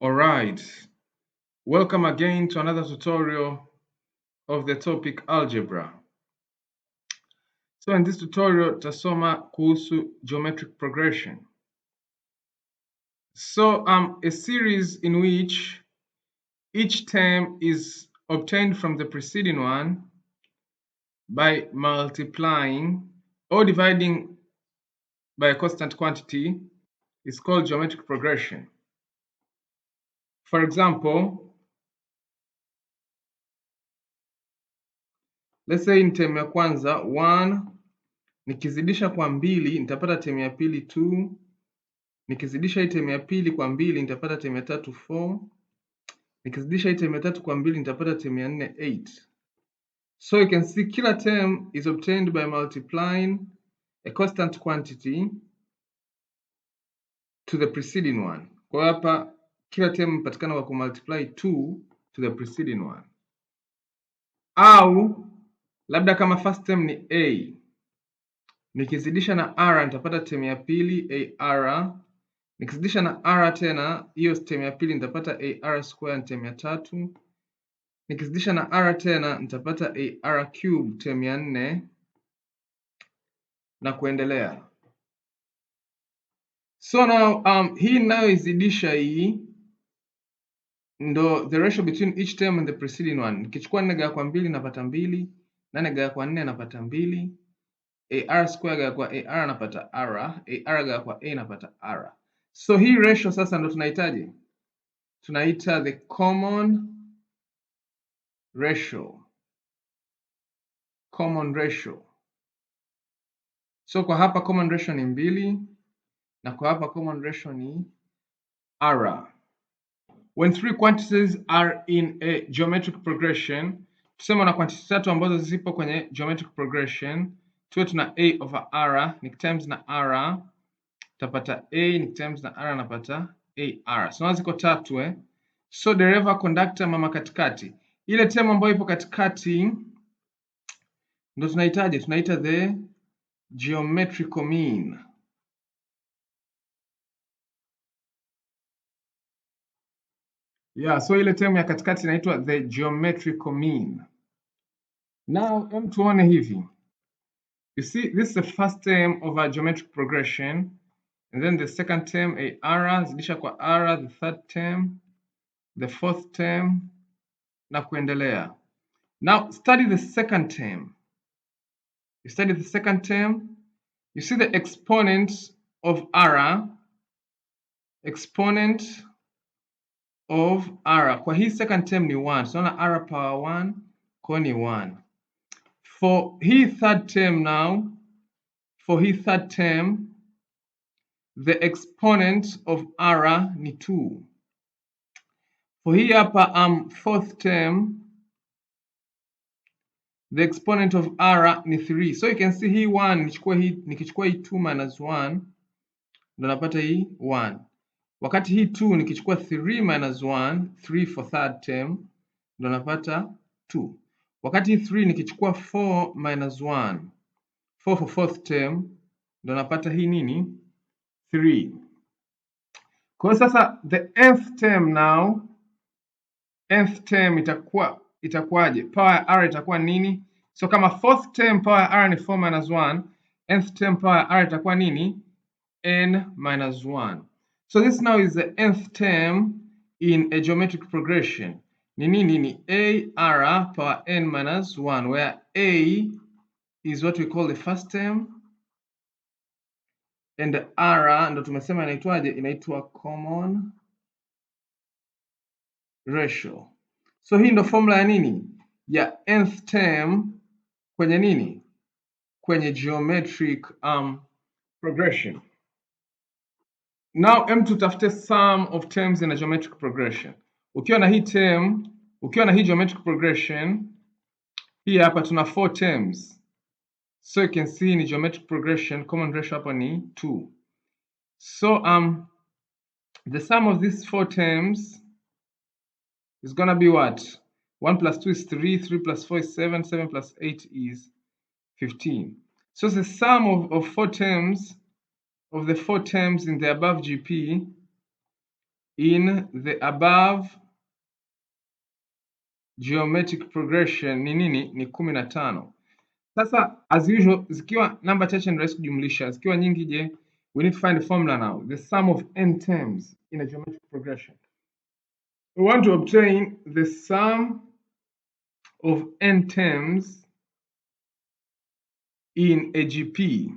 Alright, welcome again to another tutorial of the topic algebra. So in this tutorial tutasoma kuhusu geometric progression. So a series in which each term is obtained from the preceding one by multiplying or dividing by a constant quantity is called geometric progression. For example, let's say in term ya kwanza 1 nikizidisha kwa 2 nitapata term ya pili 2, nikizidisha hii term ya pili kwa 2 nitapata term ya tatu 4, nikizidisha hii term ya tatu kwa 2 nitapata term ya 4 8. So you can see kila term is obtained by multiplying a constant quantity to the preceding one. Kwa hapa kila term ipatikana kwa kumultiply 2 to the preceding one. Au labda kama first term ni a, nikizidisha na r nitapata term ya pili ar, nikizidisha na r tena hiyo term ya pili nitapata ar square term ya tatu, nikizidisha na r tena nitapata ar cube term ya 4 na kuendelea. So now hii ninayoizidisha hii ndo the ratio between each term and the preceding one. Nikichukua 4 gawa kwa 2 napata 2, 8 gawa kwa 4 napata 2, ar square gawa kwa ar napata r, ar gawa kwa a napata r. So hii ratio sasa ndo tunahitaji, tunaita the common ratio. Common ratio. So kwa hapa common ratio ni 2 na kwa hapa common ratio ni r. When three quantities are in a geometric progression, tuseme na quantity tatu ambazo zipo kwenye geometric progression, tuwe tuna a over r, ni times na r, tapata a, ni times na r, napata ar. So ziko tatu So dereva, conductor, mama katikati. Ile term ambayo ipo katikati ndo tunahitaji, tunaita the geometrical mean. Yeah, so ile term ya katikati inaitwa the geometrical mean. Now, tuone hivi. You see, this is the first term of a geometric progression, and then the second term, ar, zidisha kwa r, the third term, the fourth term, na kuendelea. Now, study the second term. You study the second term, you see the exponent of r, exponent of r. Kwa hii second term ni 1, so na r power 1, kwa ni 1. For hii third term now, for hii third term, the exponent of r ni 2. For hii hapa fourth term, the exponent of r ni 3. So you can see hii 1 nikichukua hii 2 minus 1 ndo napata hii 1. Wakati hii 2 nikichukua 3 minus 1, 3 for third term, ndo napata 2. Wakati hii 3 nikichukua 4 minus 1, 4 for fourth term, ndo napata hii nini? 3. Kwa sasa the nth term now, nth term itakuwaje? Power ya r itakuwa nini? So kama fourth term power ya r ni 4 minus 1, nth term power ya r itakuwa nini? N minus 1. So this now is the nth term in a geometric progression. Ni nini? Ni ar power n minus 1, where a is what we call the first term and r ndo tumesema inaitwaje? Inaitwa common ratio. So hii ndo formula ya nini? Ya nth term kwenye nini? Kwenye geometric progression. Now tutafute sum of terms in a geometric progression. Ukiwa na hii term, ukiwa na hii geometric progression, hii hapa tuna 4 terms. So you can see in geometric progression, common ratio hapa ni 2. So the sum of these 4 terms is gonna be what? 1 plus 2 is 3, 3 plus 4 is 7, 7 plus 8 is 15. So the sum of 4 terms, of the 4 terms in the above GP in the above geometric progression ni nini? Ni 15. Sasa as usual, zikiwa namba chache ni rahisi kujumlisha, zikiwa nyingi je? We need to find a formula now. The sum of n terms in a geometric progression. We want to obtain the sum of n terms in a GP.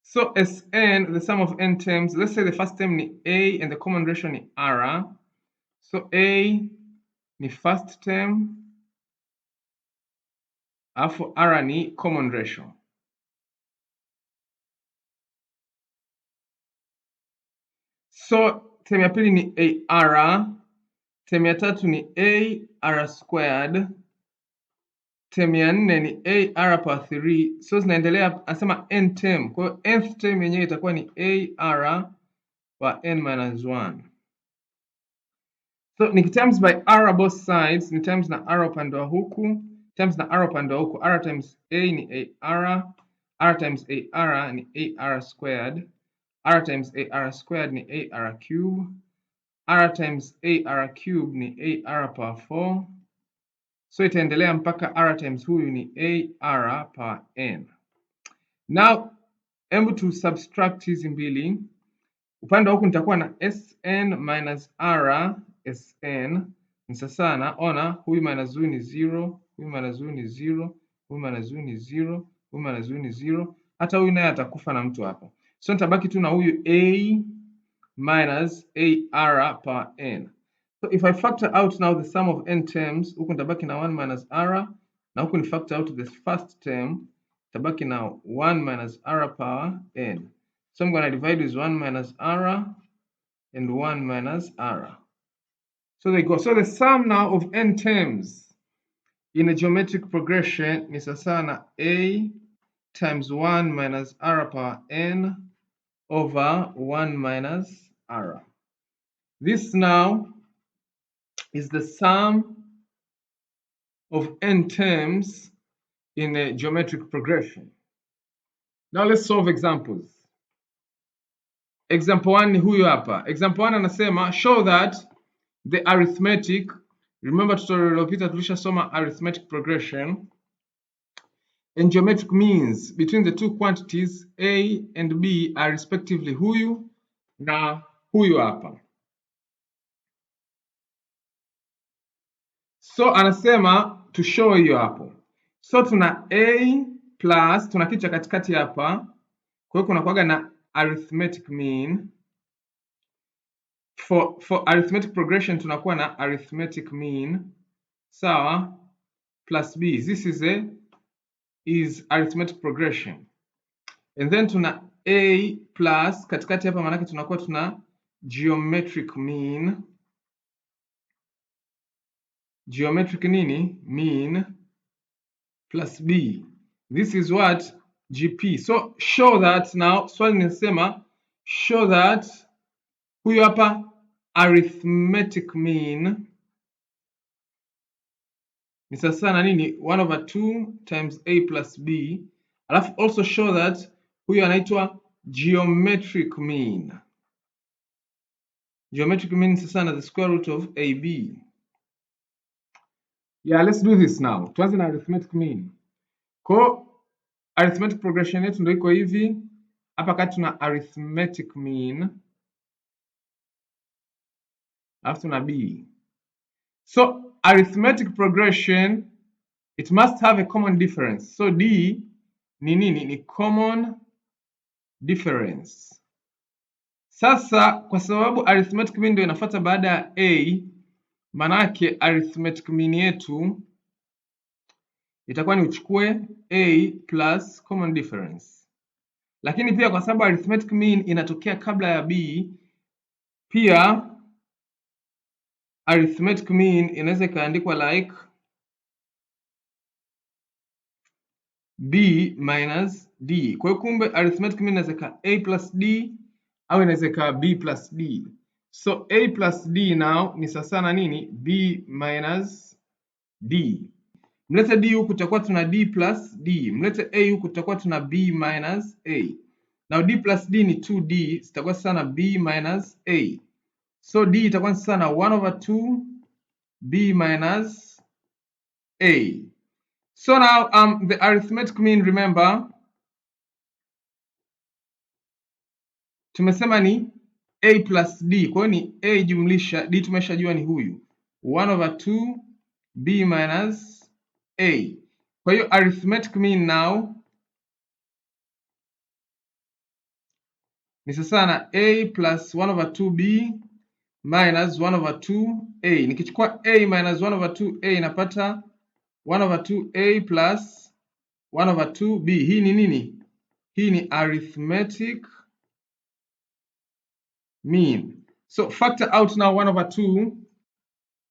So Sn, the sum of n terms, let's say the first term ni A and the common ratio ni R. So A ni first term, alafu R ni common ratio. So term ya pili ni AR, term ya tatu ni AR squared, term ya nne ni AR power 3. So zinaendelea, anasema n term. Kwa hiyo nth term yenyewe itakuwa ni AR power n minus 1. So ni times by R both sides, ni times na R upande wa huku, times na R upande wa huku. R times A ni AR, R times AR ni AR squared, R times AR squared ni AR cube, R times AR cube ni AR power 4. So itaendelea mpaka R times huyu ni AR power n. Now, hebu tu subtract hizi mbili. Upande wa huku nitakuwa na Sn minus R Sn ni sasa na ona huyu minus huyu ni 0, huyu minus huyu ni 0, huyu minus huyu ni 0, huyu minus huyu ni 0. Hata huyu naye atakufa na mtu hapo. So nitabaki tu na huyu A minus AR power n. So if I factor out now the sum of n terms, huku nitabaki na 1 minus R, na huku ni factor out the first term, nitabaki na 1 minus R power n. So I'm going to divide with 1 minus R and 1 minus R. So there you go. So the sum now of n terms in a geometric progression is sawa A times 1 minus R power n over 1 minus R. This now is the sum of n terms in a geometric progression. Now let's solve examples. Example 1 ni huyu hapa. Example 1 anasema show that the arithmetic, remember tutorial iliyopita tulishasoma arithmetic progression, and geometric means between the two quantities A and B are respectively huyu na huyu hapa. So anasema to show hiyo hapo. So tuna A plus, tuna kitu cha katikati hapa, kwa hiyo kuna kuwaga na arithmetic mean. For arithmetic progression tunakuwa na arithmetic mean sawa plus b. This is arithmetic progression. And then tuna A plus katikati hapa, maana tunakuwa tuna geometric mean. Geometric nini? Mean plus b. This is what? GP. So show that now, swali ninasema show that huyu hapa arithmetic mean ni sasa na nini? 1 over 2 times A plus B. Alafu also show that huyu anaitwa geometric mean. Geometric mean sasa na the square root of AB. Yeah, let's do this now. Tuanze na arithmetic mean. Kwa arithmetic progression yetu ndio iko hivi. Hapa kati tuna arithmetic mean. Alafu tuna B. So arithmetic progression, it must have a common difference. So D ni nini? Ni common difference. Sasa kwa sababu arithmetic mean ndio inafuata baada ya A, manake arithmetic mean yetu itakuwa ni uchukue A plus common difference. Lakini pia kwa sababu arithmetic mean inatokea kabla ya B, pia arithmetic mean inaweza ikaandikwa like B minus D. Kwa hiyo kumbe arithmetic mean inaweza ika A plus D au inaweza ika B plus D. So A plus D now ni sasa na nini? B minus D. Mlete D huku tutakuwa tuna D plus D. Mlete A huku tutakuwa tuna B minus A. Now D plus D ni 2D, zitakuwa sasa na B minus A. So D itakuwa sasa na 1/2 B minus A. So now the arithmetic mean, remember, tumesema ni A plus D. Kwa hiyo ni A jumlisha D, tumeshajua ni huyu 1/2 B minus A. Kwa hiyo arithmetic mean now ni sasa na A plus 1/2 B minus 1/2 A. Nikichukua A minus 1/2 A napata 1/2 A plus 1/2 B. Hii ni nini? Hii ni arithmetic mean. So factor out now 1/2.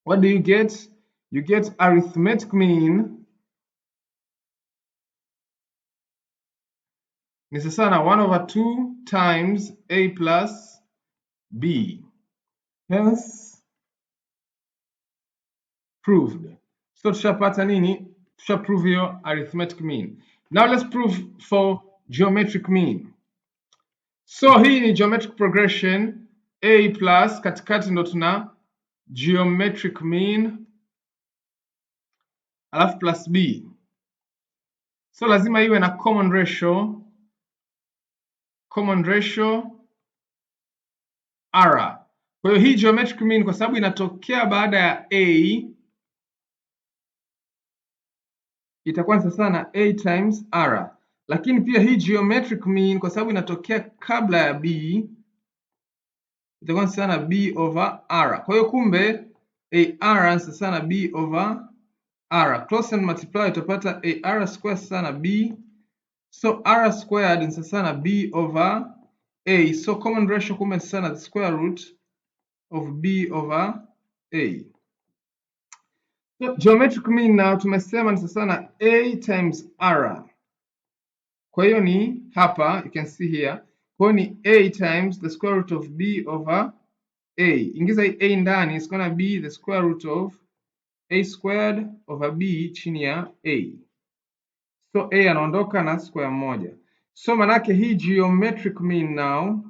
What do you get? You get arithmetic mean ni sasa na 1/2 times A plus B. Hence proved. So tushapata nini? Tushaprove your arithmetic mean. Now let's prove for geometric mean. So hii ni geometric progression A plus, katikati ndo tuna geometric mean alafu plus B. So lazima iwe na common ratio R. Kwa hiyo hii geometric mean kwa sababu inatokea baada ya A itakuwa sasa na A times R. Lakini pia hii geometric mean kwa sababu inatokea kabla ya B itakuwa sasa na B over R. Kwa hiyo kumbe AR sasa na B over R. Cross and multiply utapata AR square sasa na B. So R squared ni sasa na B over A. So common ratio kumbe sasa na the square root of B over A. So geometric mean now tumesema ni sasa na A times R. Kwa hiyo ni hapa, you can see here. Kwa hiyo ni A times the square root of B over A. Ingiza hii A ndani, it's gonna be the square root of A squared over B chini ya A. So A anaondoka na square moja. So manake hii geometric mean now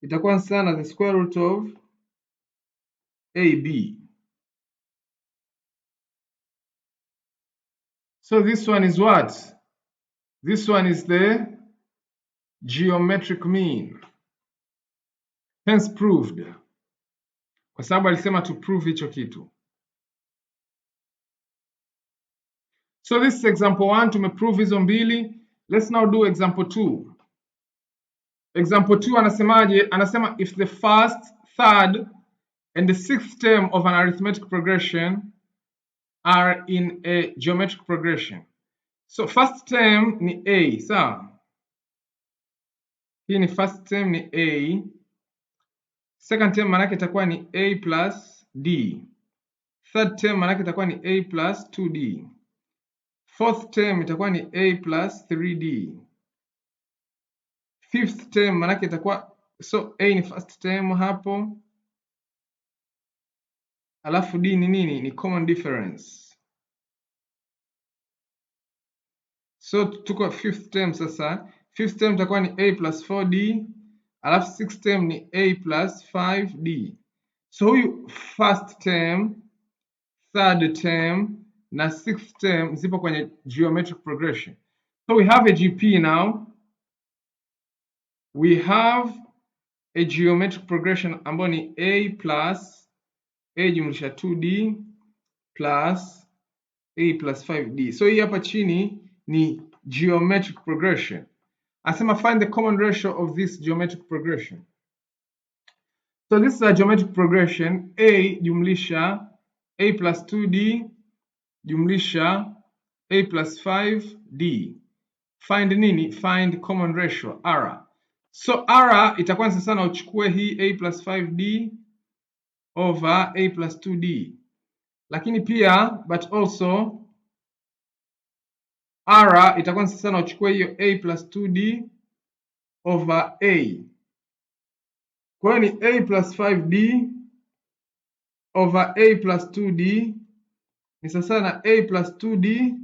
itakuwa sana the square root of AB. So this one is what? This one is the geometric mean. Hence proved. Kwa sababu alisema to prove hicho kitu. So this is example 1, tumeprove hizo mbili. Let's now do example 2. Example 2 anasemaje? Anasema if the first, third and the sixth term of an arithmetic progression are in a geometric progression. So first term ni A, sawa? Hii ni first term ni A. Second term manake itakuwa ni A plus D. Third term manake itakuwa ni A plus 2D. Fourth term itakuwa ni A plus 3D. Fifth term manake itakuwa, so A ni first term hapo. Alafu D ni nini? Ni common difference. So tuko fifth term sasa. Fifth term itakuwa ni A plus 4D. Alafu sixth term ni A plus 5D. So huyu first term, third term na sixth term zipo kwenye geometric progression. So we have a GP now. We have a geometric progression ambayo ni A plus A jumlisha 2D plus A plus 5D. So hii hapa chini ni geometric progression. Asema find the common ratio of this geometric progression. So this is a geometric progression A jumlisha A plus 2D jumlisha A plus 5D. Find nini? Find common ratio R. So R itakuwa sasa na uchukue hii A plus 5D over A plus 2D. Lakini pia but also R itakuwa sasa na uchukue hiyo A plus 2D over A. Kwa hiyo ni A plus 5D over A plus 2D ni sasa na A plus 2D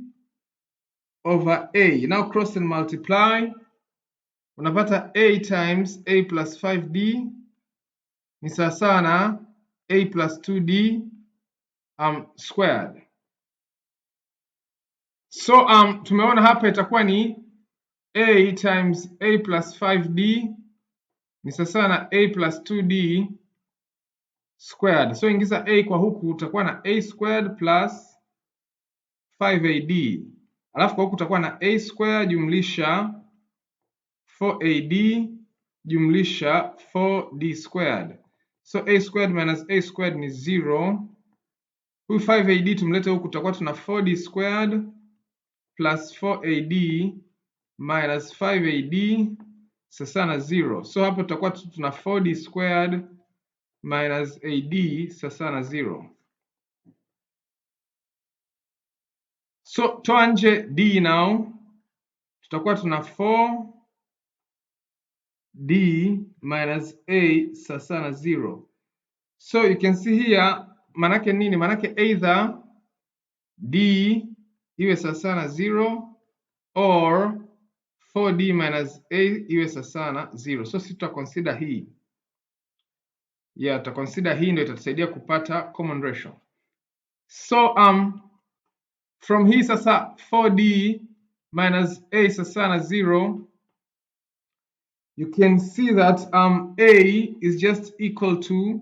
over A. Now cross and multiply. unapata a times a plus 5d ni sawa na a plus 2d squared. So tumeona hapa itakuwa ni a times a plus 5d ni sawa na a plus 2d squared. So ingiza a kwa huku utakuwa na a squared plus 5ad. Alafu kwa huku utakuwa na a squared jumlisha 4ad jumlisha 4d squared. So a squared minus a squared ni 0. Huyu 5ad tumlete huku tutakuwa tuna 4d squared plus 4ad minus 5ad sawa na 0. So hapo tutakuwa tuna 4d squared minus ad sawa na 0. So toa nje d now, tutakuwa tuna 4d minus a sawa na 0. So you can see here manake nini? Manake either d iwe sawa na 0 or 4d minus a iwe sawa na 0. So sisi tutaconsider hii. Tutaconsider hii ndio itatusaidia kupata common ratio. So from hii sasa 4d minus a sawa na 0, you can see that a is just equal to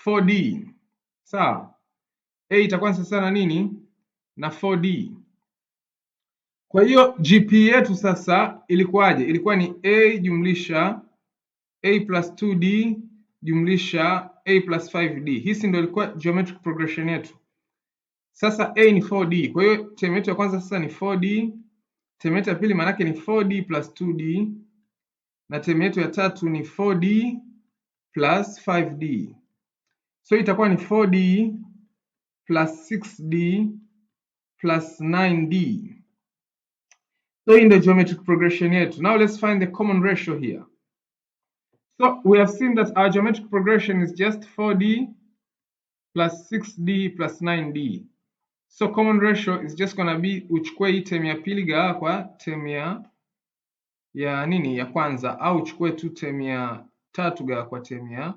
4d. Sawa? A itakuwa sawa na nini? Na 4d. Kwa hiyo GP yetu sasa ilikuwaje? Ilikuwa ni a jumlisha a plus 2d jumlisha a plus 5d. Hii ndio ilikuwa geometric progression yetu. Sasa a ni 4d. Kwa hiyo term yetu ya kwanza sasa ni 4d. Term yetu ya pili maana ni 4d plus 2d. Na term yetu ya tatu ni 4d plus 5d. So itakuwa ni 4d plus 6d plus 9d. So in the geometric progression yetu. Now let's find the common ratio here. So we have seen that our geometric progression is just 4d plus 6d plus 9d. So common ratio is just gonna be uchukue hii term ya pili gawa kwa term ya nini ya kwanza, au uchukue tu term ya tatu gawa kwa term ya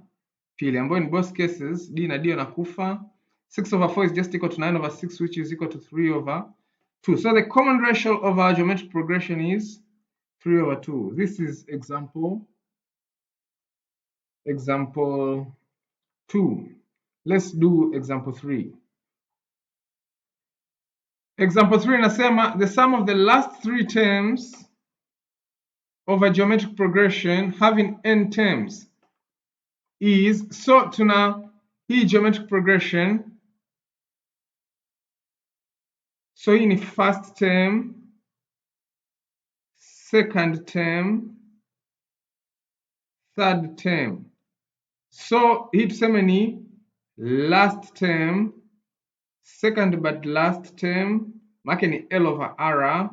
pili, ambayo in both cases d na d yanakufa. 6/4 is just equal to 9/6, which is equal to 3/2. So the common ratio of our geometric progression is 3/2. This is example 2. Let's do example 3. Example 3 inasema the sum of the last 3 terms of a geometric progression having n terms is, so tuna hii geometric progression, so hii ni first term, second term, third term. So hii tuseme ni last term, second but last term, maana ni L/R,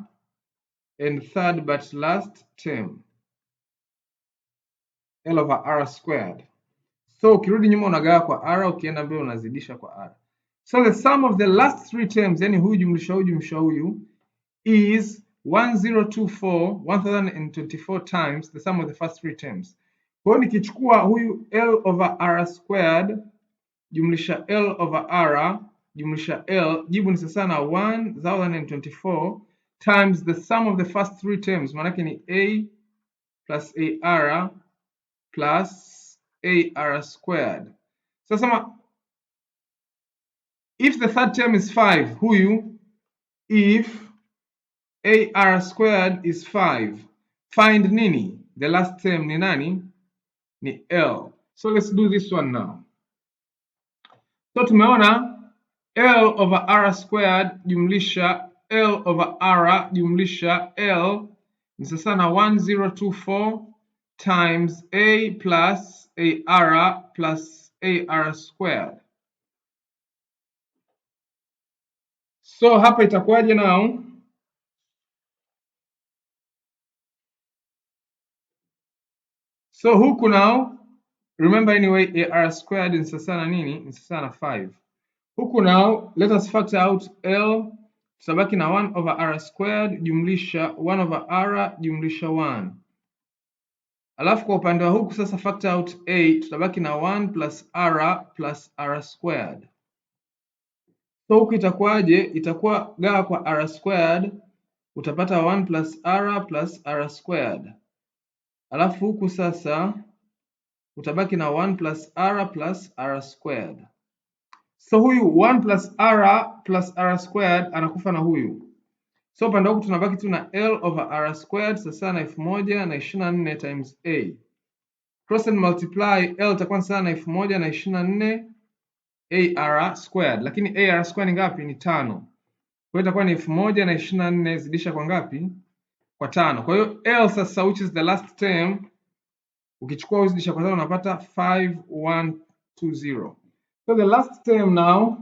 and third but last term, L/R squared. So ukirudi nyuma unagawa kwa r, ukienda mbele unazidisha kwa r. So the sum of the last 3 terms, yani huyu jumlisha huyu is 1024 times the sum of the first 3 terms. Kwa hiyo nikichukua huyu L/R squared jumlisha L/R jumlisha L, jibu ni sawa na 1024 times the sum of the first 3 terms, maana yake ni a plus ar plus ar squared. Sasa if the third term is 5, huyu, if ar squared is 5, find nini? The last term ni nani? Ni L. So let's do this one now. So tumeona L/R squared jumlisha L/R jumlisha L ni sawa na 1024 times a plus ar plus ar squared. So hapa itakuwaje now? So huku now, remember anyway ar squared ni sawa na nini? Ni sawa na 5. Huku now, let us factor out L, tutabaki na 1/r squared jumlisha 1/r jumlisha 1. Alafu kwa upande wa huku sasa factor out a, tutabaki na 1 plus r squared. So huku itakuwaje? Itakuwa gawa kwa r squared, utapata 1 plus r squared. Alafu huku sasa utabaki na 1 plus r squared. So huyu 1 plus r squared anakufa na huyu. So upande huku tunabaki tu na L over r squared sasa na 1024 times a. Cross and multiply, L itakuwa sawa na 1024 ar squared, lakini ar squared ni ngapi? Ni 5. Kwa hiyo itakuwa ni 1024 zidisha kwa ngapi? Kwa 5. Kwa hiyo L sasa, which is the last term, ukichukua uzidisha kwa 5 unapata 5120. So the last term now,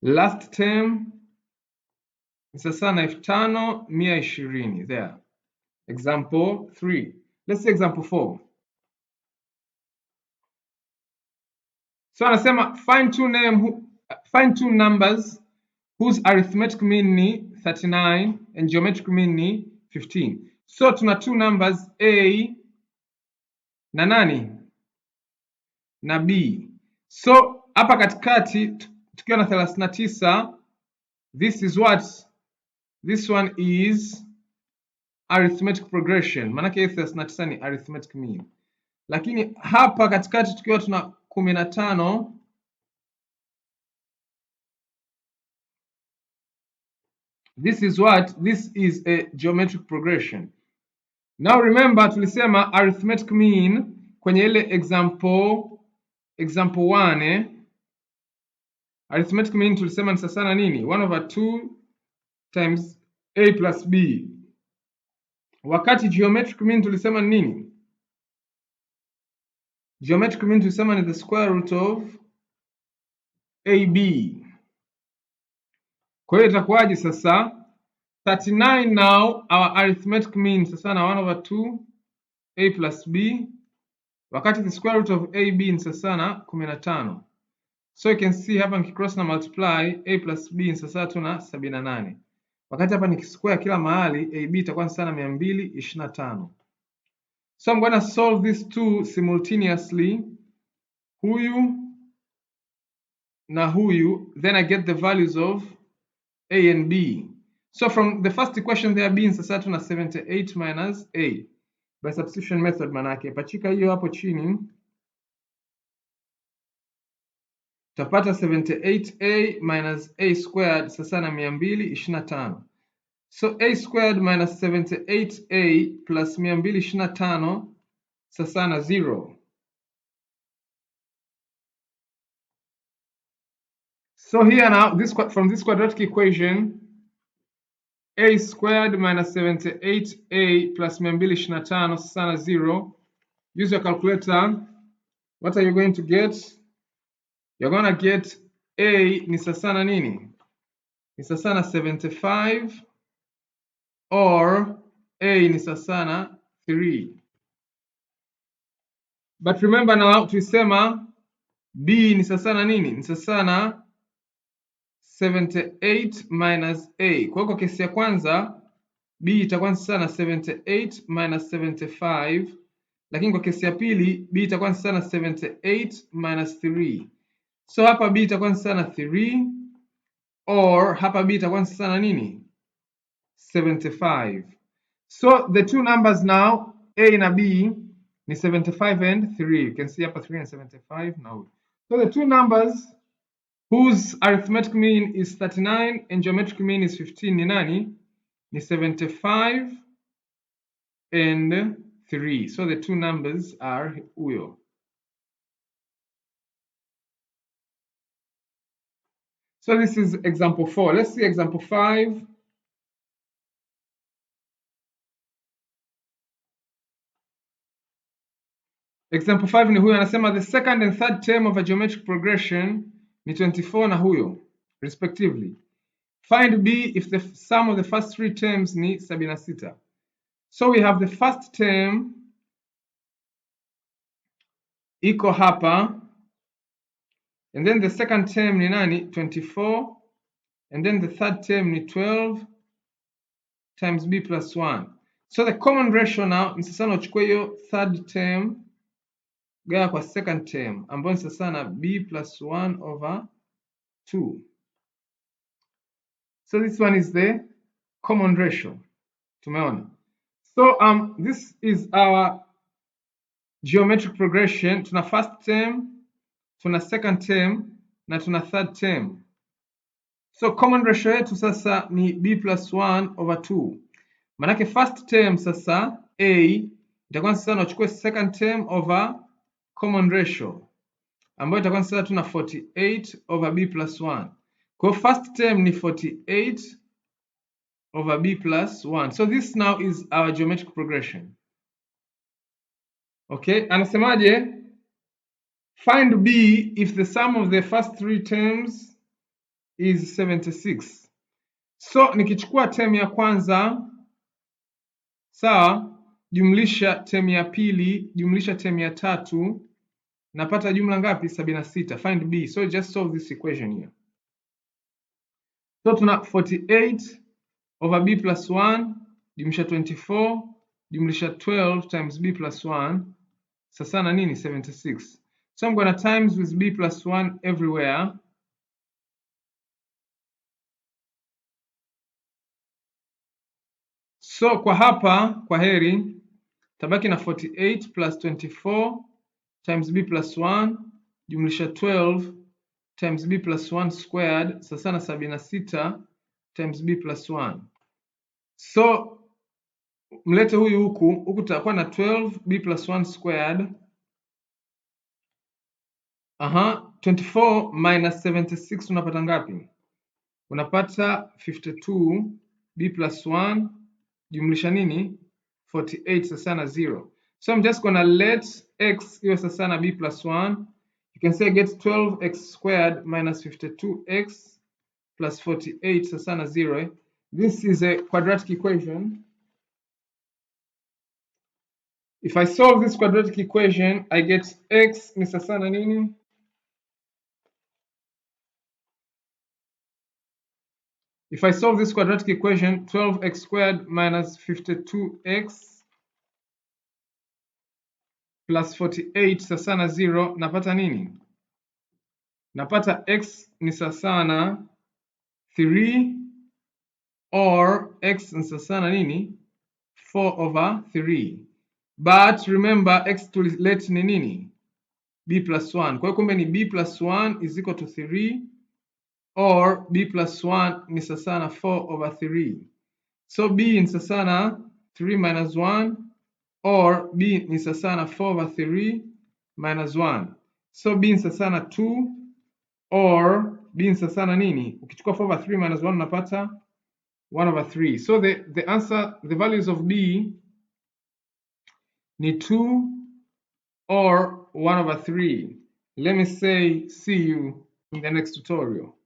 last term ni sasa na 5120 there. Example 3. Let's see example 4. So anasema find two numbers whose arithmetic mean ni 39 and geometric mean ni 15. So tuna two numbers a na nani na b. So hapa katikati tukiwa na 39, this is what? This one is arithmetic progression. Maanake 39 ni arithmetic mean. Lakini hapa katikati tukiwa tuna 15, this is what? This is a geometric progression. Now remember tulisema arithmetic mean kwenye ile example 1 arithmetic mean tulisema ni sasa na nini? 1/2 times a plus b. Wakati geometric mean tulisema ni nini? Geometric mean tulisema ni the square root of ab. Kwa hiyo itakuwaje sasa? 39 now, our arithmetic mean sasa na 1/2 a plus b, wakati the square root of ab ni sasa na 15. So you can see hapa nikicross na multiply a plus b ni sasa tu na 78. Wakati hapa nikisquare kila mahali ab itakuwa ni sasa na 225. So I'm going to solve these two simultaneously, huyu na huyu, then I get the values of a and b. So from the first equation there b ni sasa tu na 78 minus a by substitution method, manake pachika hiyo hapo chini, tutapata 78a minus a squared sasa na 225. So a squared minus 78a plus 225 sasa na 0. So here now, from this quadratic equation, a squared minus 78a plus 225 sasa na 0. Use your calculator. What are you going to get? You're going to get a ni sasa na nini? Ni sasa na 75, or a ni sasa na 3. But remember now tulisema b ni sasa na nini? Ni sasa na 78 minus a. Kwa hiyo kwa kesi ya kwanza b itakuwa sasa na 78 minus 75, lakini kwa kesi ya pili b itakuwa sasa na 78 minus 3. So hapa b itakuwa sasa na 3, or hapa b itakuwa sasa na nini? 75. So the two numbers now a na b ni 75 and 3. You can see hapa 3 and 75 now. So the two numbers whose arithmetic mean is 39 and geometric mean is 15 ni nani? Ni 75 and 3. So the two numbers are huyo. So this is example 4. Let's see example 5. Example 5 ni huyo, anasema the second and third term of a geometric progression ni 24 na huyo respectively. Find b if the sum of the first three terms ni 76. So we have the first term iko hapa, and then the second term ni nani? 24, and then the third term ni 12 times b plus 1. So the common ratio now ni sasa na uchukue hiyo third term gawa kwa second term ambayo ni sasa na b plus 1 over 2. So this one is the common ratio. Tumeona. So this is our geometric progression. Tuna first term, tuna second term na tuna third term. So common ratio yetu sasa ni b plus 1 over 2. Manake first term sasa a itakuwa sasa nachukua second term over common ratio ambayo itakuwa sasa tuna 48 over b plus 1. Kwa first term ni 48 over b plus 1. So this now is our geometric progression. Okay, anasemaje? Find b if the sum of the first three terms is 76. So nikichukua term ya kwanza sawa, jumlisha term ya pili, jumlisha term ya tatu, napata jumla ngapi? 76. Find b. So just solve this equation here. So tuna 48 over b plus 1 jumlisha 24 jumlisha 12 times b plus 1 sasa na nini? 76. So I'm going to times with b plus 1 everywhere. So kwa hapa kwa heri tabaki na 48 plus 24 times b plus 1 jumlisha 12 times b plus 1 squared sasa na 76 times b plus 1. So mlete huyu huku tutakuwa na 12 b plus 1 squared 24 minus 76 unapata ngapi? Unapata 52 b plus 1 jumlisha nini? 48 sasa na 0. So I'm just gonna let x iwe sasa na b plus 1. You can say I get 12x squared minus 52x plus 48 sasa na 0. This is a quadratic equation. If I solve this quadratic equation, I get x ni sasa na nini? If I solve this quadratic equation, 12x squared minus 52x plus 48 sasa na 0, napata nini? Napata x ni sasa na 3 or x ni sasa na nini? 4 over 3. But remember x tulilete ni nini? B plus 1. Kwa hiyo kumbe ni b plus 1 is equal to 3 or b plus 1 ni sasa na 4 over 3. So b ni sasa na 3 minus 1 or b ni sasa na 4 over 3 minus 1. So b ni sasa na 2 or b ni sasa na nini? Ukichukua 4 over 3 minus 1 unapata 1 over 3. So the answer, the values of b ni 2 or 1 over 3. Let me say see you in the next tutorial.